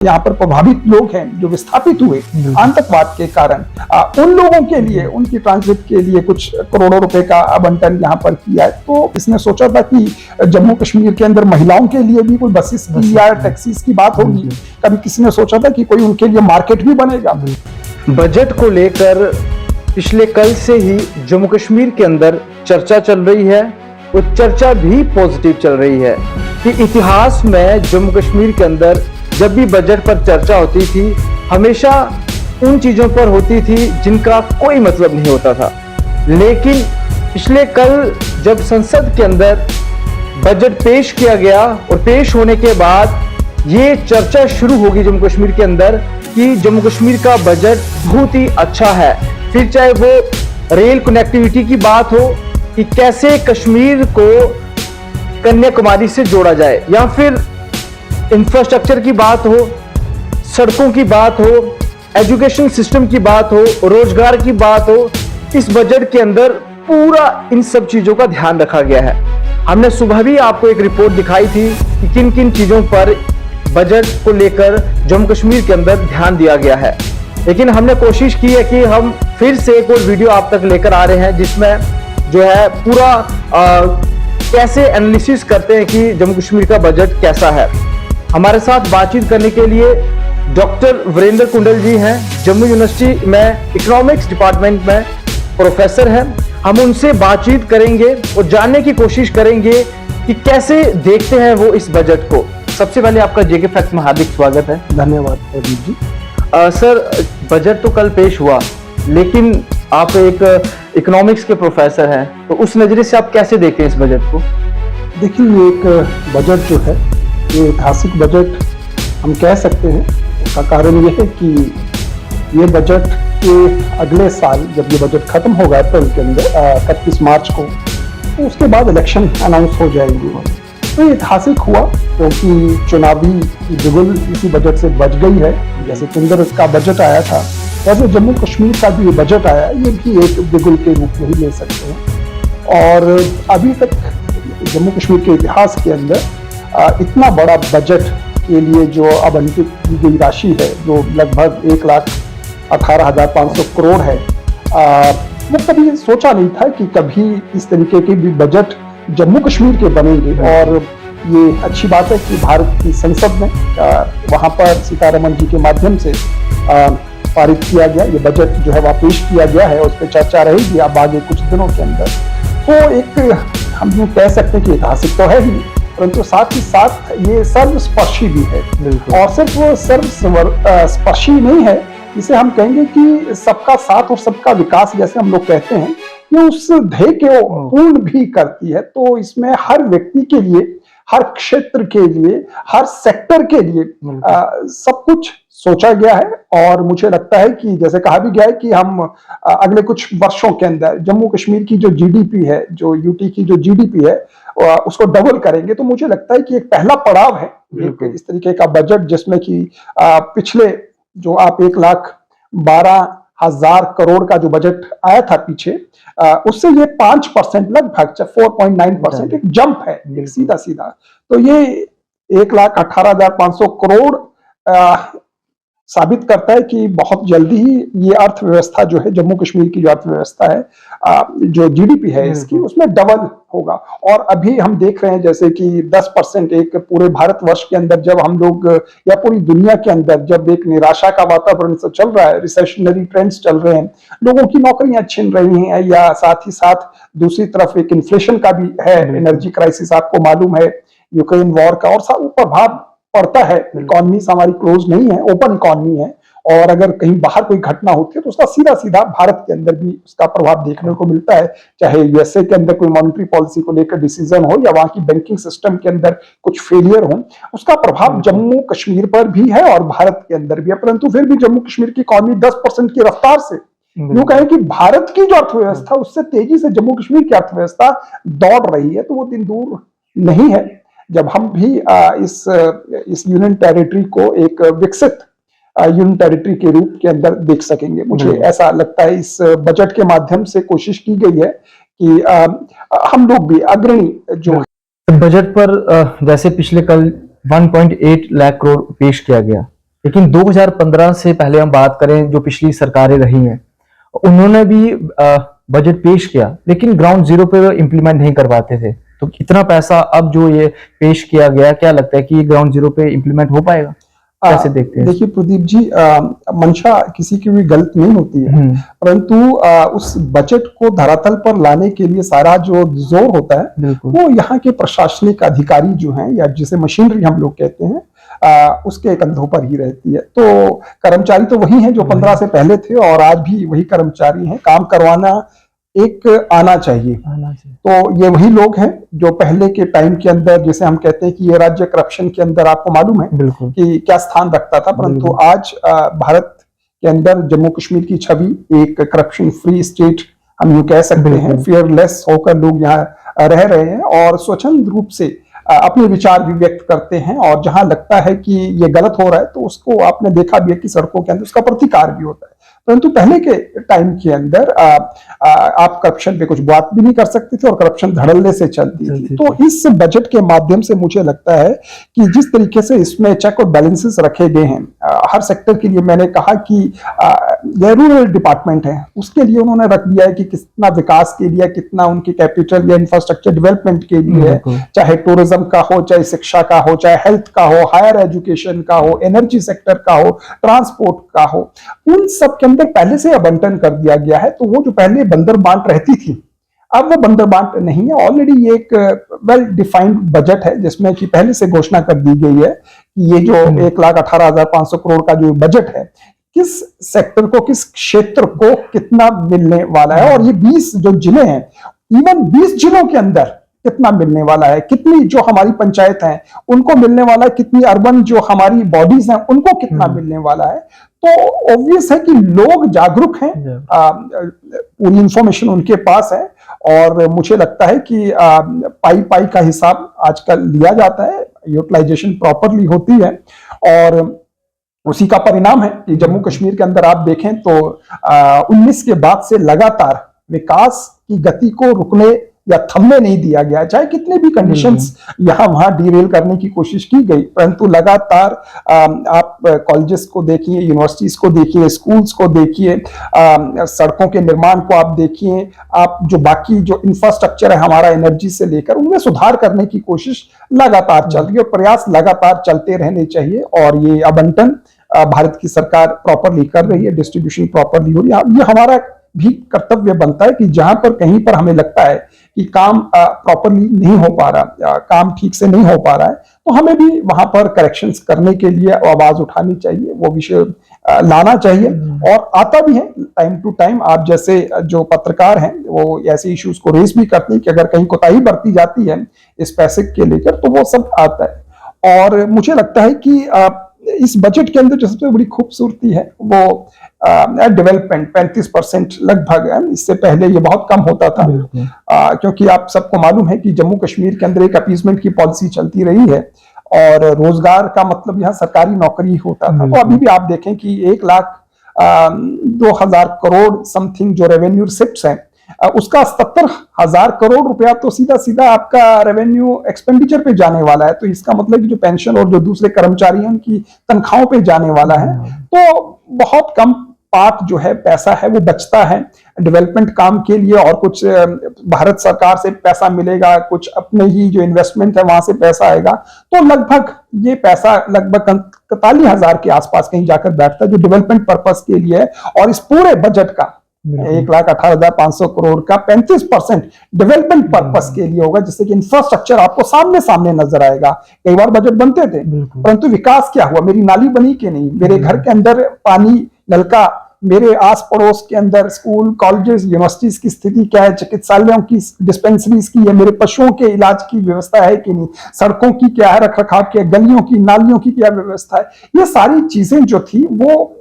यहाँ पर प्रभावित लोग हैं जो विस्थापित हुए आतंकवाद के कारण, उन लोगों के लिए, उनकी ट्रांजिट के लिए कुछ करोड़ों रुपए का आवंटन यहाँ पर किया है। तो इसने सोचा था कि जम्मू कश्मीर के अंदर महिलाओं के लिए भी कोई बसेस की या टैक्सीज की बात होगी। कभी किसी ने सोचा था कि कोई उनके लिए मार्केट भी बनेगा। बजट को लेकर पिछले कल से ही जम्मू कश्मीर के अंदर चर्चा चल रही है, और चर्चा भी पॉजिटिव चल रही है कि इतिहास में जम्मू कश्मीर के अंदर जब भी बजट पर चर्चा होती थी, हमेशा उन चीजों पर होती थी जिनका कोई मतलब नहीं होता था। लेकिन पिछले कल जब संसद के अंदर बजट पेश किया गया, और पेश होने के बाद ये चर्चा शुरू होगी जम्मू कश्मीर के अंदर कि जम्मू कश्मीर का बजट बहुत ही अच्छा है। फिर चाहे वो रेल कनेक्टिविटी की बात हो कि कैसे कश्मीर को कन्याकुमारी से जोड़ा जाए, या फिर इंफ्रास्ट्रक्चर की बात हो, सड़कों की बात हो, एजुकेशन सिस्टम की बात हो, रोजगार की बात हो, इस बजट के अंदर पूरा इन सब चीजों का ध्यान रखा गया है। हमने सुबह भी आपको एक रिपोर्ट दिखाई थी कि किन किन चीजों पर बजट को लेकर जम्मू कश्मीर के अंदर ध्यान दिया गया है। लेकिन हमने कोशिश की है कि हम फिर से एक और वीडियो आप तक लेकर आ रहे हैं जिसमें जो है पूरा कैसे एनालिसिस करते हैं कि जम्मू कश्मीर का बजट कैसा है। हमारे साथ बातचीत करने के लिए डॉक्टर वीरेंद्र कुंडल जी हैं, जम्मू यूनिवर्सिटी में इकोनॉमिक्स डिपार्टमेंट में प्रोफेसर हैं। हम उनसे बातचीत करेंगे और जानने की कोशिश करेंगे कि कैसे देखते हैं वो इस बजट को। सबसे पहले आपका जेके फैक्ट में हार्दिक स्वागत है। धन्यवाद अजीत जी। सर, बजट तो कल पेश हुआ, लेकिन आप एक इकोनॉमिक्स के प्रोफेसर हैं, तो उस नजरिए से आप कैसे देखते हैं इस बजट को? देखिए, ये एक बजट जो है, ये ऐतिहासिक बजट हम कह सकते हैं। उसका कारण ये है कि ये बजट के अगले साल जब ये बजट खत्म होगा अप्रैल के अंदर 31 मार्च को, तो उसके बाद इलेक्शन अनाउंस हो जाएंगे। तो ये ऐतिहासिक हुआ क्योंकि चुनावी जुगल इसी बजट से बच गई है। जैसे केंद्र का बजट आया था, वैसे जम्मू कश्मीर का भी ये बजट आया, ये भी एक बिगुल के रूप में ही ले सकते हैं। और अभी तक जम्मू कश्मीर के इतिहास के अंदर इतना बड़ा बजट के लिए जो आवंटित की गई राशि है, जो लगभग 1,18,500 करोड़ है, वो कभी सोचा नहीं था कि कभी इस तरीके के भी बजट जम्मू कश्मीर के बनेंगे। और ये अच्छी बात है कि भारत की संसद में वहाँ पर सीतारमण जी के माध्यम से पारित किया गया ये बजट जो है वह पेश किया गया है। उस पर चर्चा रहेगी अब आगे कुछ दिनों के अंदर। तो एक हम ये कह सकते हैं कि ऐतिहासिक तो है ही, परंतु साथ ही साथ ये सर्वस्पर्शी भी है। और सिर्फ वो सर्वस्पर्शी नहीं है, इसे हम कहेंगे कि सबका साथ और सबका विकास जैसे हम लोग कहते हैं, ये उस ध्येय को पूर्ण भी करती है। तो इसमें हर व्यक्ति के लिए, हर क्षेत्र के लिए, हर सेक्टर के लिए सब कुछ सोचा गया है। और मुझे लगता है कि जैसे कहा भी गया है कि हम अगले कुछ वर्षों के अंदर जम्मू कश्मीर की जो जीडीपी है, जो यूटी की जो जीडीपी है, उसको डबल करेंगे। तो मुझे लगता है कि एक पहला पड़ाव है इस तरीके का बजट, जिसमें कि पिछले जो आप 1,12,000 करोड़ का जो बजट आया था पीछे, उससे ये 5% लगभग 4.9% एक जंप है, एक सीधा सीधा। तो ये 1,18,500 करोड़ साबित करता है कि बहुत जल्दी ही ये अर्थव्यवस्था जो है, जम्मू कश्मीर की जो अर्थव्यवस्था है, जो जीडीपी है इसकी, उसमें डबल होगा। और अभी हम देख रहे हैं जैसे कि 10% एक पूरे भारतवर्ष के अंदर, जब हम लोग या पूरी दुनिया के अंदर जब एक निराशा का वातावरण से चल रहा है, रिसेशनरी ट्रेंड्स चल रहे हैं, लोगों की नौकरियां छिन रही हैं, या साथ ही साथ दूसरी तरफ एक इन्फ्लेशन का भी है, एनर्जी क्राइसिस आपको मालूम है, यूक्रेन वॉर का, और सब प्रभाव पड़ता है। इकोनॉमी हमारी क्लोज नहीं है, ओपन इकोनॉमी है, और अगर कहीं बाहर कोई घटना होती है तो उसका सीधा सीधा भारत के अंदर भी उसका प्रभाव देखने को मिलता है। चाहे यूएसए के अंदर कोई मॉनेटरी पॉलिसी को लेकर डिसीजन हो, या वहां की बैंकिंग सिस्टम के अंदर कुछ फेलियर हो, उसका प्रभाव जम्मू कश्मीर पर भी है और भारत के अंदर भी है। परंतु फिर भी जम्मू कश्मीर की इकोनॉमी 10% की रफ्तार से, यूं कहें कि भारत की जो अर्थव्यवस्था उससे तेजी से जम्मू कश्मीर की अर्थव्यवस्था दौड़ रही है। तो वो दिन दूर नहीं है जब हम भी इस यूनियन टेरिटरी को एक विकसित यूनियन टेरिटरी के रूप के अंदर देख सकेंगे। मुझे ऐसा लगता है इस बजट के माध्यम से कोशिश की गई है कि हम लोग भी अग्रणी जो बजट पर जैसे पिछले कल 1.8 लाख करोड़ पेश किया गया, लेकिन 2015 से पहले हम बात करें, जो पिछली सरकारें रही हैं, उन्होंने भी बजट पेश किया, लेकिन ग्राउंड जीरो पे इम्प्लीमेंट नहीं कर पाते थे। तो इतना पैसा अब जो ये पेश किया गया, क्या लगता है कि ये ग्राउंड जीरो पे इम्प्लीमेंट हो पाएगा? कैसे देखते हैं? देखिए प्रदीप जी, मंशा किसी की भी गलत नहीं होती है, परंतु उस बजट को धरातल पर लाने के लिए सारा जो जोर होता है वो यहाँ के प्रशासनिक अधिकारी जो हैं, या जिसे मशीनरी हम लोग कहते हैं, उसके कंधों पर ही रहती है। तो कर्मचारी तो वही हैं जो 15 से पहले थे और आज भी वही कर्मचारी हैं। काम करवाना एक आना चाहिए। तो ये वही लोग हैं जो पहले के टाइम के अंदर, जैसे हम कहते हैं कि ये राज्य करप्शन के अंदर, आपको मालूम है कि क्या स्थान रखता था, परंतु आज भारत के अंदर जम्मू कश्मीर की छवि एक करप्शन फ्री स्टेट हम यूं कह सकते हैं। फियरलेस होकर लोग यहाँ रह रहे हैं और स्वच्छंद रूप से अपने विचार भी व्यक्त करते हैं, और जहां लगता है कि ये गलत हो रहा है तो उसको आपने देखा भी है कि सड़कों के अंदर उसका प्रतिकार भी होता है। परंतु पहले के टाइम के अंदर आप करप्शन पे कुछ बात भी नहीं कर सकते थे और करप्शन धड़ल्ले से चलती थी। तो इस बजट के माध्यम से मुझे लगता है कि जिस तरीके से इसमें चेक और बैलेंसेस रखे गए हैं हर सेक्टर के लिए, मैंने कहा कि ये रूरल डिपार्टमेंट है उसके लिए उन्होंने रख दिया है कि कितना विकास के लिए, कितना उनकी कैपिटल या इंफ्रास्ट्रक्चर डेवलपमेंट के लिए है, चाहे टूरिज्म का हो, चाहे शिक्षा का हो, चाहे हेल्थ का हो, हायर एजुकेशन का हो, एनर्जी सेक्टर का हो, ट्रांसपोर्ट का हो, उन सब के अंदर पहले से आवंटन कर दिया गया है। तो वो जो पहले बंदर बांट रहती थी, अब वो बंदर बांट नहीं है। ऑलरेडी ये एक वेल डिफाइंड बजट है जिसमें कि पहले से घोषणा कर दी गई है कि ये जो 1,18,500 करोड़ का जो बजट है, किस सेक्टर को, किस क्षेत्र को कितना मिलने वाला है, और ये 20 जो जिले हैं, इवन 20 जिलों के अंदर कितना मिलने वाला है, कितनी जो हमारी पंचायत हैं उनको मिलने वाला है, कितनी अर्बन जो हमारी बॉडीज हैं उनको कितना मिलने वाला है। तो ऑब्वियस है कि लोग जागरूक हैं, पूरी इंफॉर्मेशन उनके पास है, और मुझे लगता है कि पाई पाई का हिसाब आजकल लिया जाता है, यूटिलाइजेशन प्रॉपरली होती है, और उसी का परिणाम है कि जम्मू कश्मीर के अंदर आप देखें तो 19 के बाद से लगातार विकास की गति को रुकने या थमने नहीं दिया गया, चाहे कितने भी कंडीशंस यहां वहां डीरेल करने की कोशिश की गई, परंतु लगातार आप कॉलेजेस को देखिए, यूनिवर्सिटीज को देखिए, स्कूल्स को देखिए, सड़कों के निर्माण को आप देखिए, आप जो बाकी जो इंफ्रास्ट्रक्चर है हमारा एनर्जी से लेकर, उनमें सुधार करने की कोशिश लगातार चल रही है, और प्रयास लगातार चलते रहने चाहिए। और ये आवंटन भारत की सरकार प्रॉपरली कर रही है, डिस्ट्रीब्यूशन प्रॉपरली हो रही है। ये हमारा भी कर्तव्य बनता है कि जहां पर कहीं पर हमें लगता है कि काम प्रॉपरली नहीं हो पा रहा, काम ठीक से नहीं हो पा रहा है, तो हमें भी वहां पर करेक्शंस करने के लिए आवाज उठानी चाहिए, वो विषय लाना चाहिए, और आता भी है टाइम टू टाइम। आप जैसे जो पत्रकार हैं वो ऐसे इश्यूज को रेस भी करते हैं कि अगर कहीं कोताही बरती जाती है इस पैसे के लेकर, तो वो सब आता है। और मुझे लगता है कि इस बजट के अंदर जो सबसे बड़ी खूबसूरती है वो डेवलपमेंट 35% लगभग है। इससे पहले ये बहुत कम होता था, क्योंकि आप सबको मालूम है कि जम्मू कश्मीर के अंदर एक अपीसमेंट की पॉलिसी चलती रही है, और रोजगार का मतलब यहाँ सरकारी नौकरी होता था। तो अभी भी आप देखें कि 1,02,000 करोड़ समथिंग जो रेवेन्यू रिसिप्ट्स हैं, उसका 77,000 करोड़ रुपया तो सीधा सीधा आपका रेवेन्यू एक्सपेंडिचर पे जाने वाला है। तो इसका मतलब कि जो पेंशन और जो दूसरे कर्मचारी हैं उनकी तनख्वाहों पे जाने वाला है। तो बहुत कम पार्ट जो है पैसा है वो बचता है डेवलपमेंट काम के लिए, और कुछ भारत सरकार से पैसा मिलेगा, कुछ अपने ही जो इन्वेस्टमेंट है वहां से पैसा आएगा। तो लगभग ये पैसा लगभग 41,000 के आसपास कहीं जाकर बैठता है जो डेवलपमेंट पर्पस के लिए है। और इस पूरे बजट का 1,18,500 करोड़ का 35% डेवलपमेंट पर्पस के लिए होगा, जिससे कि इंफ्रास्ट्रक्चर आपको सामने सामने नजर आएगा। कई बार बजट बनते थे, परंतु विकास क्या हुआ? मेरी नाली बनी कि नहीं, मेरे घर के अंदर पानी नलका, मेरे आस पड़ोस के अंदर स्कूल, कॉलेजेस, यूनिवर्सिटीज की स्थिति क्या है, चिकित्सालयों की, डिस्पेंसरीज की है, मेरे पशुओं के इलाज की व्यवस्था है कि नहीं, सड़कों की क्या है रखरखाव की, गलियों की, नालियों की क्या व्यवस्था है। ये सारी चीजें जो थी वो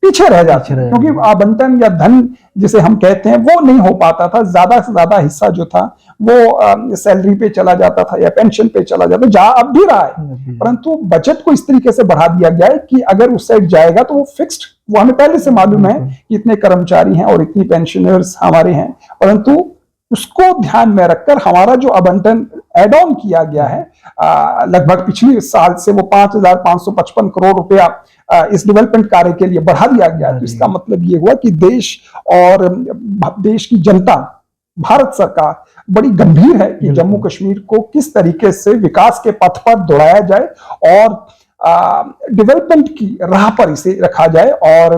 पीछे रह जाती है, क्योंकि आवंटन या धन जिसे हम कहते हैं वो नहीं हो पाता था। ज्यादा से ज्यादा हिस्सा जो था वो सैलरी पे चला जाता था या पेंशन पे चला जाता, जहां अब भी रहा है। परंतु बजट को इस तरीके से बढ़ा दिया गया है कि अगर उस साइड जाएगा तो वो फिक्स्ड, वो हमें पहले से मालूम है कि इतने कर्मचारी हैं और इतनी पेंशनर्स हमारे हैं, परंतु उसको ध्यान में रखकर हमारा जो आवंटन एड ऑन किया गया है लगभग पिछले साल से वो 5,555 करोड़ रुपया इस डेवलपमेंट कार्य के लिए बढ़ा दिया गया। तो इसका मतलब ये हुआ कि देश और देश की जनता, भारत सरकार बड़ी गंभीर है कि जम्मू कश्मीर को किस तरीके से विकास के पथ पर दौड़ाया जाए और डेवलपमेंट की राह पर इसे रखा जाए। और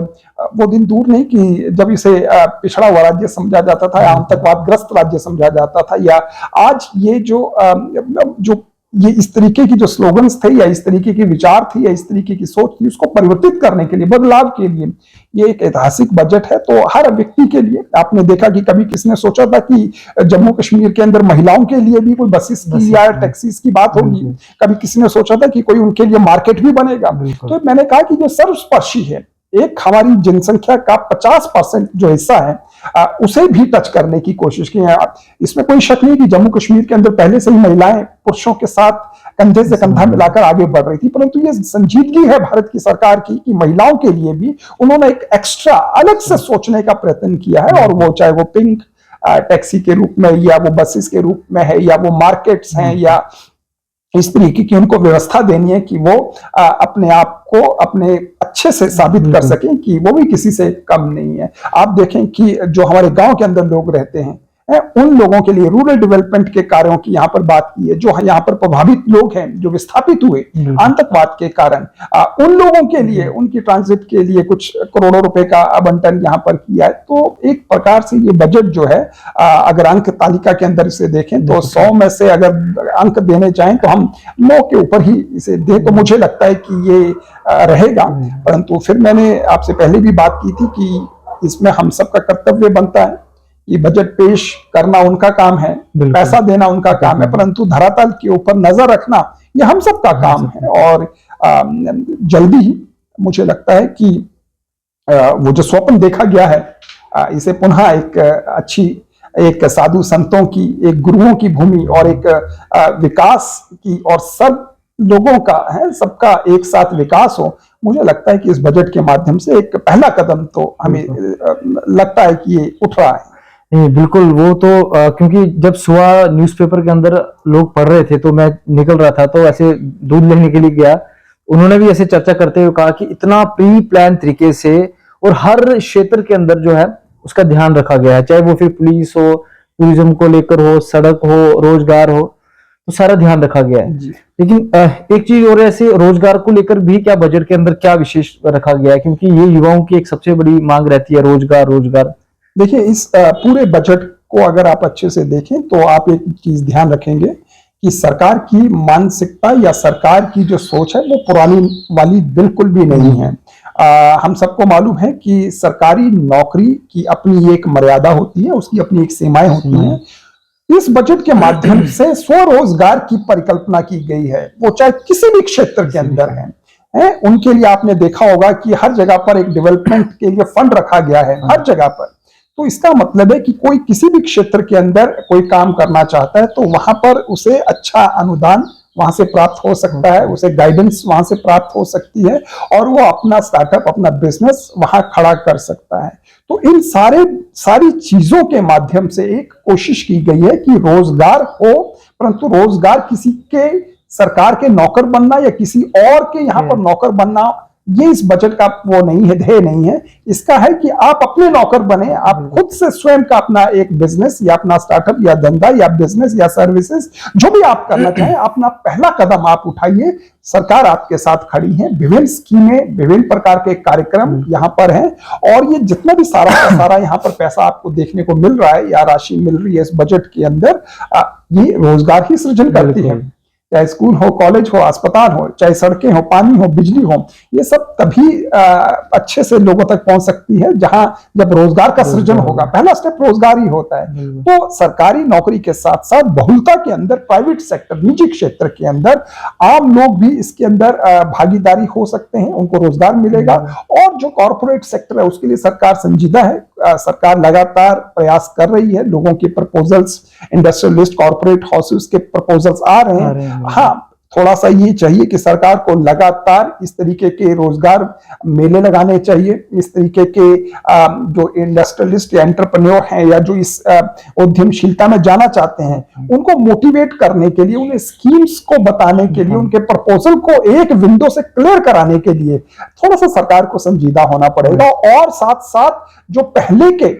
वो दिन दूर नहीं कि जब इसे पिछड़ा हुआ राज्य समझा जाता था या आतंकवादग्रस्त राज्य समझा जाता था, या आज ये जो ये इस तरीके की जो स्लोगन्स थे या इस तरीके की विचार थी या इस तरीके की सोच थी, उसको परिवर्तित करने के लिए, बदलाव के लिए ये एक ऐतिहासिक बजट है। तो हर व्यक्ति के लिए, आपने देखा कि कभी किसने सोचा था कि जम्मू कश्मीर के अंदर महिलाओं के लिए भी कोई बसेस की या टैक्सीज की बात होगी, कभी किसी ने सोचा था कि कोई उनके लिए मार्केट भी बनेगा। तो मैंने कहा कि जो सर्वस्पर्शी है, एक हमारी जनसंख्या का 50% जो हिस्सा है उसे भी टच करने की कोशिश की है। इसमें कोई शक नहीं कि जम्मू कश्मीर के अंदर पहले से ही महिलाएं पुरुषों के साथ कंधे से कंधा मिलाकर आगे बढ़ रही थी, परंतु ये संजीदगी है भारत की सरकार की कि महिलाओं के लिए भी उन्होंने एक एक्स्ट्रा अलग से सोचने का प्रयत्न किया है। और वो चाहे वो पिंक टैक्सी के रूप में या वो बसेस के रूप में है या वो मार्केट्स हैं या इस तरीके की उनको व्यवस्था देनी है कि वो अपने आप को अपने अच्छे से साबित कर सकें कि वो भी किसी से कम नहीं है। आप देखें कि जो हमारे गांव के अंदर लोग रहते हैं, उन लोगों के लिए रूरल डेवलपमेंट के कार्यों की यहाँ पर बात की है। जो यहाँ पर प्रभावित लोग हैं, जो विस्थापित हुए आतंकवाद के कारण, उन लोगों के लिए, उनकी ट्रांजिट के लिए कुछ करोड़ों रुपए का आवंटन यहाँ पर किया है। तो एक प्रकार से ये बजट जो है, अगर अंक तालिका के अंदर इसे देखें तो 100 में से अगर अंक देने चाहें तो हम 9 के ऊपर ही इसे दे, तो मुझे लगता है कि ये रहेगा। परंतु फिर मैंने आपसे पहले भी बात की थी कि इसमें हम सबका कर्तव्य बनता है। ये बजट पेश करना उनका काम है, पैसा देना उनका काम है, परंतु धरातल के ऊपर नजर रखना ये हम सबका काम है। और जल्दी ही मुझे लगता है कि वो जो स्वप्न देखा गया है, इसे पुनः एक अच्छी, एक साधु संतों की, एक गुरुओं की भूमि और एक विकास की और सब लोगों का है, सबका एक साथ विकास हो। मुझे लगता है कि इस बजट के माध्यम से एक पहला कदम तो हमें लगता है कि ये उठ रहा है। नहीं, बिल्कुल। वो तो क्योंकि जब सुबह न्यूज़पेपर के अंदर लोग पढ़ रहे थे तो मैं निकल रहा था, तो ऐसे दूध लेने के लिए गया, उन्होंने भी ऐसे चर्चा करते हुए कहा कि इतना प्री प्लान तरीके से और हर क्षेत्र के अंदर जो है उसका ध्यान रखा गया है, चाहे वो फिर पुलिस हो, टूरिज्म को लेकर हो, सड़क हो, रोजगार हो, तो सारा ध्यान रखा गया है। लेकिन एक चीज और, ऐसे रोजगार को लेकर भी क्या बजट के अंदर क्या विशेष रखा गया है, क्योंकि ये युवाओं की एक सबसे बड़ी मांग रहती है, रोजगार। देखिए, इस पूरे बजट को अगर आप अच्छे से देखें तो आप एक चीज ध्यान रखेंगे कि सरकार की मानसिकता या सरकार की जो सोच है वो पुरानी वाली बिल्कुल भी नहीं है। हम सबको मालूम है कि सरकारी नौकरी की अपनी एक मर्यादा होती है, उसकी अपनी एक सीमाएं होती हैं। इस बजट के माध्यम से स्वरोजगार की परिकल्पना की गई है, वो चाहे किसी भी क्षेत्र के अंदर है। उनके लिए आपने देखा होगा कि हर जगह पर एक डेवलपमेंट के लिए फंड रखा गया है, हर जगह पर। तो इसका मतलब है कि कोई किसी भी क्षेत्र के अंदर कोई काम करना चाहता है तो वहां पर उसे अच्छा अनुदान वहां से प्राप्त हो सकता है, उसे गाइडेंस वहां से प्राप्त हो सकती है और वो अपना स्टार्टअप, अपना बिजनेस वहां खड़ा कर सकता है। तो इन सारी चीजों के माध्यम से एक कोशिश की गई है कि रोजगार हो, परंतु रोजगार किसी के सरकार के नौकर बनना या किसी और के यहाँ पर नौकर बनना, ये इस बजट का वो नहीं है, ध्येय नहीं है। इसका है कि आप अपने नौकर बने, आप खुद से स्वयं का अपना एक बिजनेस या अपना स्टार्टअप या धंधा या बिजनेस या सर्विसेज जो भी आप करना चाहें, अपना पहला कदम आप उठाइए। सरकार आपके साथ खड़ी है, विभिन्न स्कीमें, विभिन्न प्रकार के कार्यक्रम यहाँ पर हैं और ये जितना भी सारा यहाँ पर पैसा आपको देखने को मिल रहा है या राशि मिल रही है इस बजट के अंदर, ये रोजगार ही सृजन करती है। चाहे स्कूल हो, कॉलेज हो, अस्पताल हो, चाहे सड़कें हो, पानी हो, बिजली हो, ये सब तभी अच्छे से लोगों तक पहुंच सकती है जब रोजगार का सृजन होगा। पहला स्टेप रोजगार ही होता है। तो सरकारी नौकरी के साथ साथ बहुलता के अंदर प्राइवेट सेक्टर, निजी क्षेत्र के अंदर आम लोग भी इसके अंदर भागीदारी हो सकते हैं, उनको रोजगार मिलेगा। और जो कॉर्पोरेट सेक्टर है उसके लिए सरकार संजीदा है। सरकार लगातार प्रयास कर रही है, लोगों के प्रपोजल्स, इंडस्ट्रियलिस्ट, कॉर्पोरेट हाउसेस के प्रपोजल्स आ रहे हैं। हाँ, थोड़ा सा ये चाहिए कि सरकार को लगातार इस तरीके के रोजगार मेले लगाने चाहिए। इस तरीके के जो इंडस्ट्रियलिस्ट या एंटरप्रेन्योर हैं या जो इस उद्यमशीलता में जाना चाहते हैं उनको मोटिवेट करने के लिए, उन्हें स्कीम्स को बताने के लिए, उनके प्रपोजल को एक विंडो से क्लियर कराने के लिए थोड़ा सा सरकार को संजीदा होना पड़ेगा। और साथ साथ जो पहले के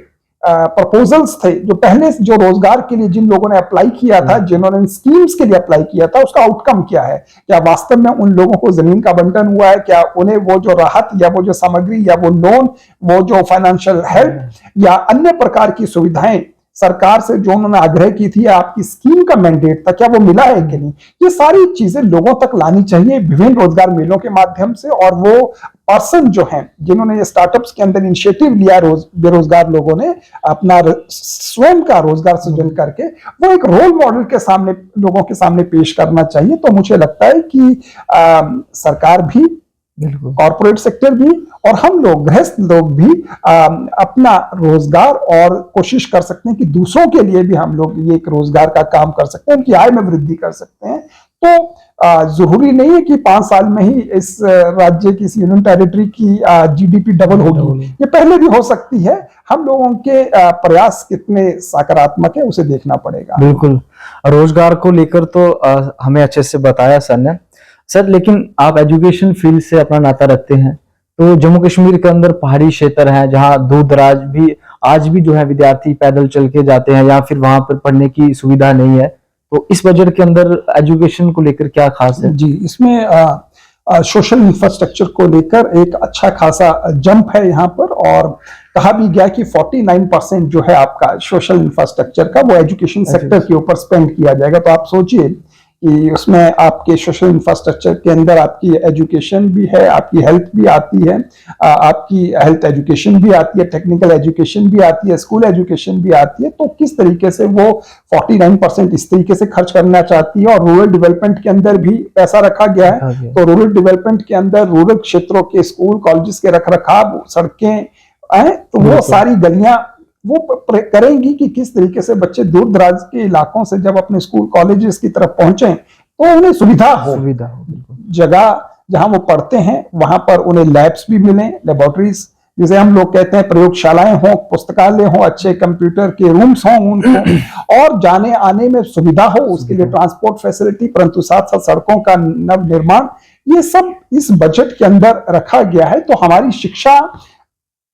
प्रपोजल्स थे, जो पहले जो रोजगार के लिए जिन लोगों ने अप्लाई किया था, जिन्होंने स्कीम्स के लिए अप्लाई किया था, उसका आउटकम क्या है? क्या वास्तव में उन लोगों को जमीन का बंटन हुआ है? क्या उन्हें वो जो राहत या वो जो सामग्री या वो लोन, वो जो फाइनेंशियल हेल्प या अन्य प्रकार की सुविधाएं सरकार से जो उन्होंने आग्रह की थी, आपकी स्कीम का मैंडेट था, क्या वो मिला है कि नहीं? ये सारी चीजें लोगों तक लानी चाहिए विभिन्न रोजगार मेलों के माध्यम से। और वो पर्सन जो हैं जिन्होंने ये स्टार्टअप्स के अंदर इनिशिएटिव लिया, बेरोजगार लोगों ने अपना स्वयं का रोजगार सृजन करके वो एक रोल मॉडल के सामने, लोगों के सामने पेश करना चाहिए। तो मुझे लगता है कि सरकार भी, कॉर्पोरेट सेक्टर भी और हम लोग गृहस्थ लोग भी अपना रोजगार और कोशिश कर सकते हैं कि दूसरों के लिए भी हम लोग ये एक रोजगार का काम कर सकते हैं, उनकी आय में वृद्धि कर सकते हैं। तो जरूरी नहीं है कि 5 साल में ही इस राज्य की, इस यूनियन टेरिटरी की जीडीपी डबल होगी, ये पहले भी हो सकती है। हम लोगों के प्रयास कितने सकारात्मक है उसे देखना पड़ेगा। बिल्कुल, रोजगार को लेकर तो हमें अच्छे से बताया सर ने। सर, लेकिन आप एजुकेशन फील्ड से अपना नाता रखते हैं, तो जम्मू कश्मीर के अंदर पहाड़ी क्षेत्र है जहां दूर दराज भी आज भी जो है विद्यार्थी पैदल चल के जाते हैं या फिर वहां पर पढ़ने की सुविधा नहीं है, तो इस बजट के अंदर एजुकेशन को लेकर क्या खास है? जी, इसमें सोशल इंफ्रास्ट्रक्चर को लेकर एक अच्छा खासा जंप है यहाँ पर। और कहा भी गया कि 49% जो है आपका सोशल इंफ्रास्ट्रक्चर का वो एजुकेशन सेक्टर के ऊपर स्पेंड किया जाएगा। तो आप सोचिए कि उसमें आपके सोशल इंफ्रास्ट्रक्चर के अंदर आपकी एजुकेशन भी है, आपकी हेल्थ भी आती है, आपकी हेल्थ एजुकेशन भी आती है, टेक्निकल एजुकेशन भी आती है, स्कूल एजुकेशन भी आती है। तो किस तरीके से वो 49% इस तरीके से खर्च करना चाहती है। और रूरल डेवलपमेंट के अंदर भी पैसा रखा गया है। तो रूरल डेवलपमेंट के अंदर रूरल क्षेत्रों के स्कूल कॉलेजेस के रखरखाव, सड़कें, तो वो सारी गलियां वो करेंगी कि किस तरीके से बच्चे दूर दराज के इलाकों से जब अपने स्कूल कॉलेजेस की तरफ पहुंचे तो उन्हें सुविधा हो। जगह जहां वो पढ़ते हैं वहां पर उन्हें लैब्स भी मिलें, लेबोरेटरीज जिसे हम लोग कहते हैं, प्रयोगशालाएं हो, पुस्तकालय हो, अच्छे कंप्यूटर के रूम्स हों उनको, और जाने आने में सुविधा हो, उसके लिए ट्रांसपोर्ट फैसिलिटी, परंतु साथ साथ सड़कों का नव निर्माण, ये सब इस बजट के अंदर रखा गया है। तो हमारी शिक्षा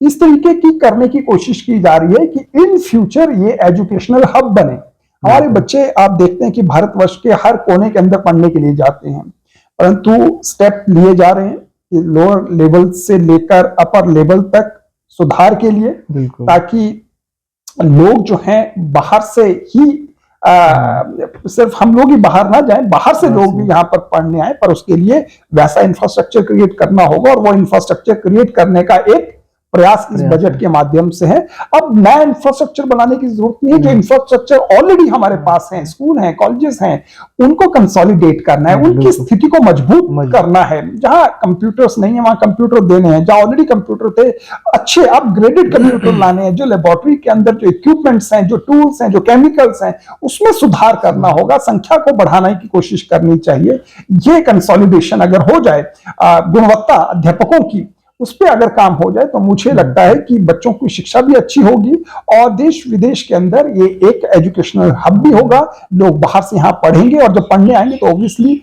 इस तरीके की करने की कोशिश की जा रही है कि इन फ्यूचर ये एजुकेशनल हब बने। हमारे बच्चे आप देखते हैं कि भारतवर्ष के हर कोने के अंदर पढ़ने के लिए जाते हैं, परंतु स्टेप लिए जा रहे हैं कि लोअर लेवल से लेकर अपर लेवल तक सुधार के लिए, ताकि लोग जो हैं बाहर से ही सिर्फ हम लोग ही बाहर ना जाएं, बाहर से लोग भी यहाँ पर पढ़ने आए, पर उसके लिए वैसा इंफ्रास्ट्रक्चर क्रिएट करना होगा। और वो इंफ्रास्ट्रक्चर क्रिएट करने का एक प्रयास इस बजट के माध्यम से है। अब नया इंफ्रास्ट्रक्चर बनाने की जरूरत नहीं है, जो इंफ्रास्ट्रक्चर ऑलरेडी हमारे पास हैं, स्कूल हैं, कॉलेजेस हैं, उनको कंसोलिडेट करना है, उनकी स्थिति को मजबूत करना है। जहां कंप्यूटर्स नहीं है वहां कंप्यूटर देने हैं, जहां ऑलरेडी कंप्यूटर थे अच्छे अपग्रेडेड कंप्यूटर लाने हैं, जो लेबोरेटरी के अंदर जो इक्विपमेंट्स हैं, जो टूल्स हैं, जो केमिकल्स हैं, उसमें सुधार करना होगा, संख्या को बढ़ाने की कोशिश करनी चाहिए। ये कंसोलिडेशन अगर हो जाए, गुणवत्ता अध्यापकों की उस पर अगर काम हो जाए, तो मुझे लगता है कि बच्चों की शिक्षा भी अच्छी होगी और देश विदेश के अंदर ये एक एजुकेशनल हब भी होगा। लोग बाहर से यहाँ पढ़ेंगे और जब पढ़ने आएंगे तो ऑब्वियसली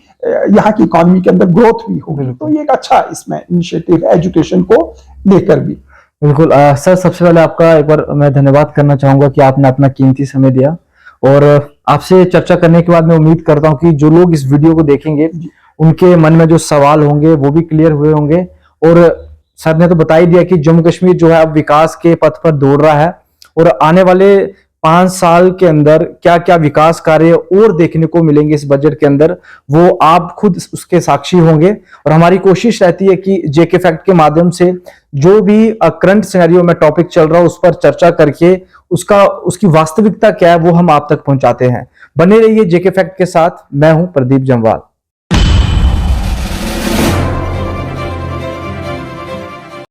यहाँ की इकोनॉमी के अंदर ग्रोथ भी होगी। तो ये एक अच्छा इसमें इनिशिएटिव है एजुकेशन को लेकर भी। बिल्कुल सर, सबसे पहले आपका एक बार मैं धन्यवाद करना चाहूंगा कि आपने अपना कीमती समय दिया, और आपसे चर्चा करने के बाद मैं उम्मीद करता हूं कि जो लोग इस वीडियो को देखेंगे उनके मन में जो सवाल होंगे वो भी क्लियर हुए होंगे। और सर ने तो बता ही दिया कि जम्मू कश्मीर जो है अब विकास के पथ पर दौड़ रहा है, और आने वाले 5 साल के अंदर क्या क्या विकास कार्य और देखने को मिलेंगे इस बजट के अंदर, वो आप खुद उसके साक्षी होंगे। और हमारी कोशिश रहती है कि जेके फैक्ट के माध्यम से जो भी करंट सिनेरियो में टॉपिक चल रहा है उस पर चर्चा करके उसकी वास्तविकता क्या है वो हम आप तक पहुंचाते हैं। बने रहिए जेके फैक्ट के साथ। मैं हूं प्रदीप जम्वाल।